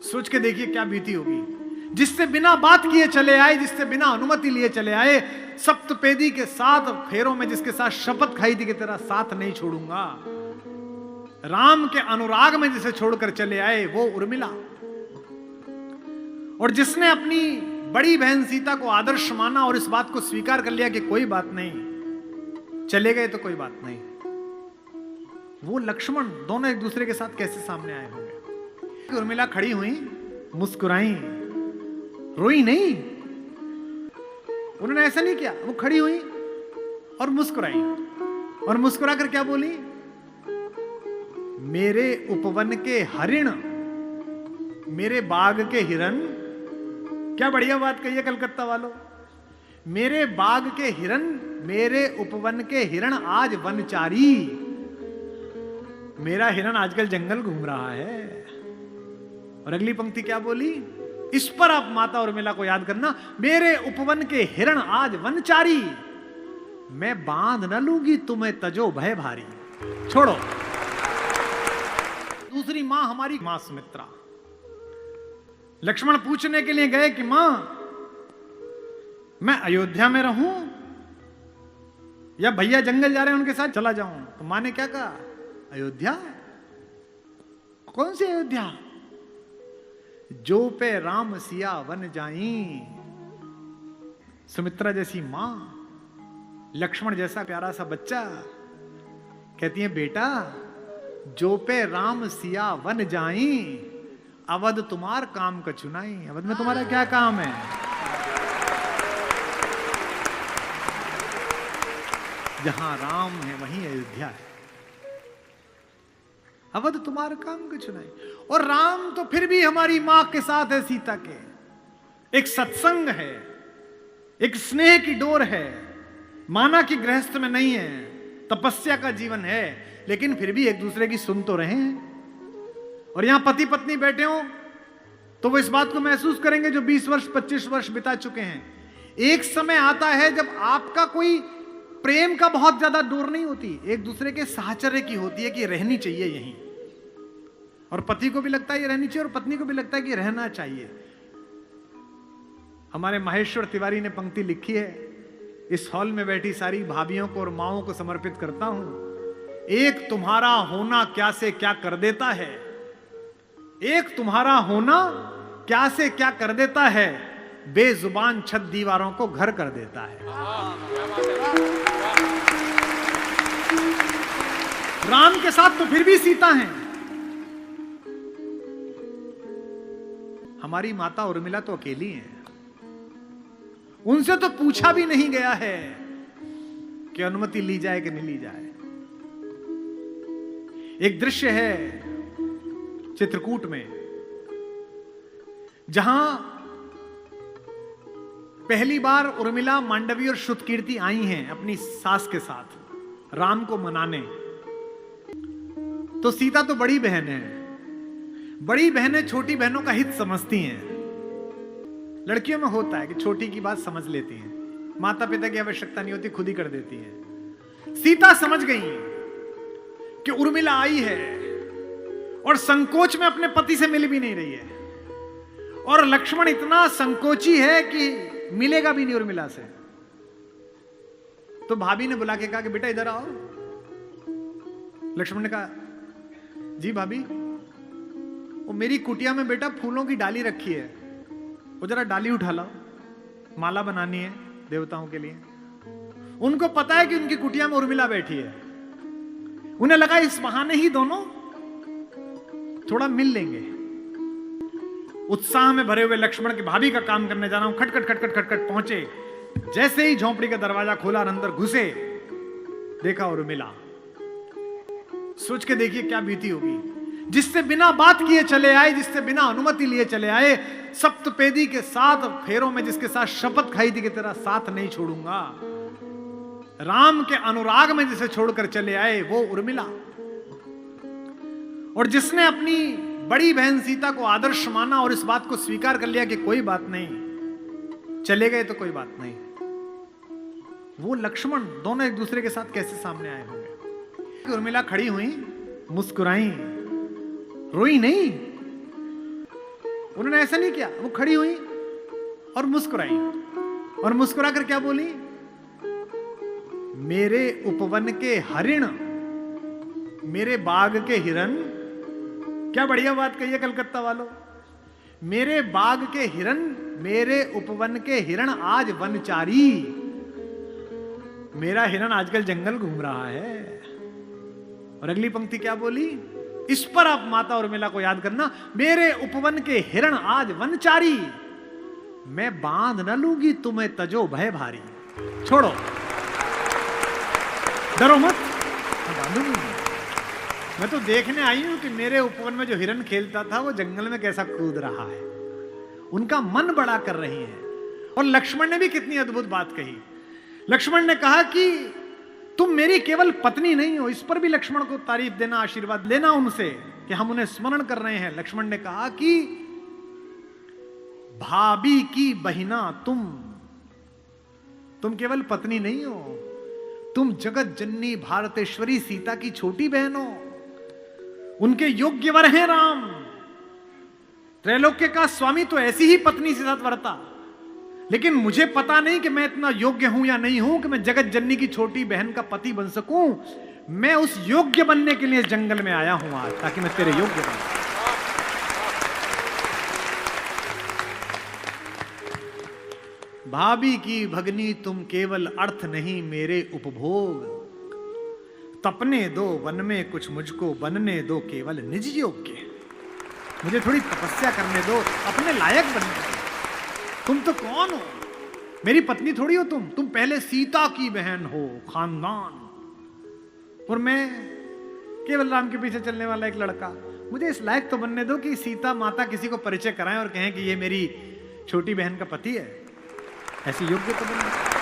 सोच के देखिए क्या बीती होगी। जिससे बिना बात किए चले आए, जिससे बिना अनुमति लिए चले आए, सप्तपेदी के 7 फेरों में जिसके साथ शपथ खाई थी कि तेरा साथ नहीं छोड़ूंगा, राम के अनुराग में जिसे छोड़कर चले आए वो उर्मिला। और जिसने अपनी बड़ी बहन सीता को आदर्श माना और इस बात को स्वीकार कर लिया कि कोई बात नहीं, चले गए तो कोई बात नहीं, वो लक्ष्मण दोनों एक दूसरे के साथ कैसे सामने आए होंगे। उर्मिला खड़ी हुई, मुस्कुराई, रोई नहीं। उन्होंने ऐसा नहीं किया, वो खड़ी हुई और मुस्कुराई, और मुस्कुरा कर क्या बोली, मेरे उपवन के हरिण, मेरे बाग के हिरन। क्या बढ़िया बात कही है कलकत्ता वालों। मेरे बाग के हिरन, मेरे उपवन के हिरण आज वनचारी। मेरा हिरन आजकल जंगल घूम रहा है। और अगली पंक्ति क्या बोली, इस पर आप माता उर्मिला को याद करना, मेरे उपवन के हिरण आज वनचारी, मैं बांध न लूंगी तुम्हें तजो भय भारी। छोड़ो। दूसरी मां हमारी मां सुमित्रा। लक्ष्मण पूछने के लिए गए कि मां मैं अयोध्या में रहूं या भैया जंगल जा रहे हैं उनके साथ चला जाऊं। तो मां ने क्या कहा, अयोध्या? कौन सी अयोध्या? जो पे राम सिया वन जाई। सुमित्रा जैसी मां, लक्ष्मण जैसा प्यारा सा बच्चा, कहती है बेटा जो पे राम सिया वन जाई, अवध तुम्हार काम का चुनाई। अवध में तुम्हारा क्या काम है? जहां राम है वहीं अयोध्या है। अवध तुम्हारा काम का चुनाई। और राम तो फिर भी हमारी मां के साथ है, सीता के। एक सत्संग है, एक स्नेह की डोर है। माना कि गृहस्थ में नहीं है, तपस्या का जीवन है, लेकिन फिर भी एक दूसरे की सुन तो रहे हैं। और यहां पति पत्नी बैठे हो तो वो इस बात को महसूस करेंगे जो 20 वर्ष 25 वर्ष बिता चुके हैं। एक समय आता है जब आपका कोई प्रेम का बहुत ज्यादा डोर नहीं होती, एक दूसरे के साहचर्य की होती है कि रहनी चाहिए यहीं। और पति को भी लगता है ये रहनी चाहिए और पत्नी को भी लगता है कि रहना चाहिए। हमारे महेश्वर तिवारी ने पंक्ति लिखी है, इस हॉल में बैठी सारी भाभियों को और माओं को समर्पित करता हूं। एक तुम्हारा होना क्या से क्या कर देता है, एक तुम्हारा होना क्या से क्या कर देता है, बेजुबान छत दीवारों को घर कर देता है। राम के साथ तो फिर भी सीता हैं। हमारी माता उर्मिला तो अकेली हैं। उनसे तो पूछा भी नहीं गया है कि अनुमति ली जाए कि नहीं ली जाए। एक दृश्य है चित्रकूट में, जहां पहली बार उर्मिला, मांडवी और श्रुतकीर्ति आई हैं अपनी सास के साथ राम को मनाने। तो सीता तो बड़ी बहन है, बड़ी बहनें छोटी बहनों का हित समझती हैं। लड़कियों में होता है कि छोटी की बात समझ लेती हैं, माता पिता की आवश्यकता नहीं होती, खुद ही कर देती हैं। सीता समझ गई कि उर्मिला आई है और संकोच में अपने पति से मिल भी नहीं रही है, और लक्ष्मण इतना संकोची है कि मिलेगा भी नहीं उर्मिला से। तो भाभी ने बुला के कहा कि बेटा इधर आओ। लक्ष्मण ने कहा जी भाभी। वो मेरी कुटिया में बेटा फूलों की डाली रखी है, वो जरा डाली उठा लाओ, माला बनानी है देवताओं के लिए। उनको पता है कि उनकी कुटिया में उर्मिला बैठी है। उन्हें लगा इस बहाने ही दोनों थोड़ा मिल लेंगे। उत्साह में भरे हुए लक्ष्मण की भाभी का काम करने जा रहा हूं, खटखट खटखट खटखट पहुंचे। जैसे ही झोंपड़ी का दरवाजा खोला और अंदर घुसे, देखा उर्मिला। सोच के देखिए क्या बीती होगी। जिससे बिना बात किए चले आए, जिससे बिना अनुमति लिए चले आए, सप्तपेदी के 7 फेरों में जिसके साथ शपथ खाई थी कि तेरा साथ नहीं छोड़ूंगा, राम के अनुराग में जिसे छोड़कर चले आए वो उर्मिला। और जिसने अपनी बड़ी बहन सीता को आदर्श माना और इस बात को स्वीकार कर लिया कि कोई बात नहीं, चले गए तो कोई बात नहीं, वो लक्ष्मण दोनों एक दूसरे के साथ कैसे सामने आए होंगे। उर्मिला खड़ी हुई, मुस्कुराई, रोई नहीं। उन्होंने ऐसा नहीं किया, वो खड़ी हुई और मुस्कुराई, और मुस्कुरा कर क्या बोली, मेरे उपवन के हरिण, मेरे बाग के हिरन, क्या बढ़िया बात कही है कलकत्ता वालों, मेरे बाग के हिरन, मेरे उपवन के हिरण आज वनचारी, मेरा हिरन आजकल जंगल घूम रहा है। और अगली पंक्ति क्या बोली, इस पर आप माता उर्मिला को याद करना, मेरे उपवन के हिरण आज वनचारी, मैं बांध न लूंगी तुम्हें तजो भय भारी, छोड़ो डरो मत, मैं बांधूंगी, मैं तो देखने आई हूं कि मेरे उपवन में जो हिरन खेलता था वो जंगल में कैसा कूद रहा है। उनका मन बड़ा कर रही है। और लक्ष्मण ने भी कितनी अद्भुत बात कही, लक्ष्मण ने कहा कि तुम मेरी केवल पत्नी नहीं हो, इस पर भी लक्ष्मण को तारीफ देना, आशीर्वाद लेना उनसे कि हम उन्हें स्मरण कर रहे हैं। लक्ष्मण ने कहा कि भाभी की बहिना तुम केवल पत्नी नहीं हो, तुम जगत जननी भारतेश्वरी सीता की छोटी बहन हो, उनके योग्य वर हैं राम, त्रैलोक्य का स्वामी तो ऐसी ही पत्नी से साथ वर्ता, लेकिन मुझे पता नहीं कि मैं इतना योग्य हूं या नहीं हूं कि मैं जगत जननी की छोटी बहन का पति बन सकूं। मैं उस योग्य बनने के लिए इस जंगल में आया हूं आज, ताकि मैं तेरे योग्य बनूं। भाभी की भगनी तुम केवल अर्थ नहीं मेरे उपभोग, तपने दो वन में कुछ मुझको बनने दो केवल निज योग्य, मुझे थोड़ी तपस्या करने दो, अपने लायक बनने दो। तुम तो कौन हो, मेरी पत्नी थोड़ी हो तुम पहले सीता की बहन हो, खानदान, और मैं केवल राम के पीछे चलने वाला एक लड़का। मुझे इस लायक तो बनने दो कि सीता माता किसी को परिचय कराएं और कहें कि ये मेरी छोटी बहन का पति है, ऐसी योग्य तो बनने।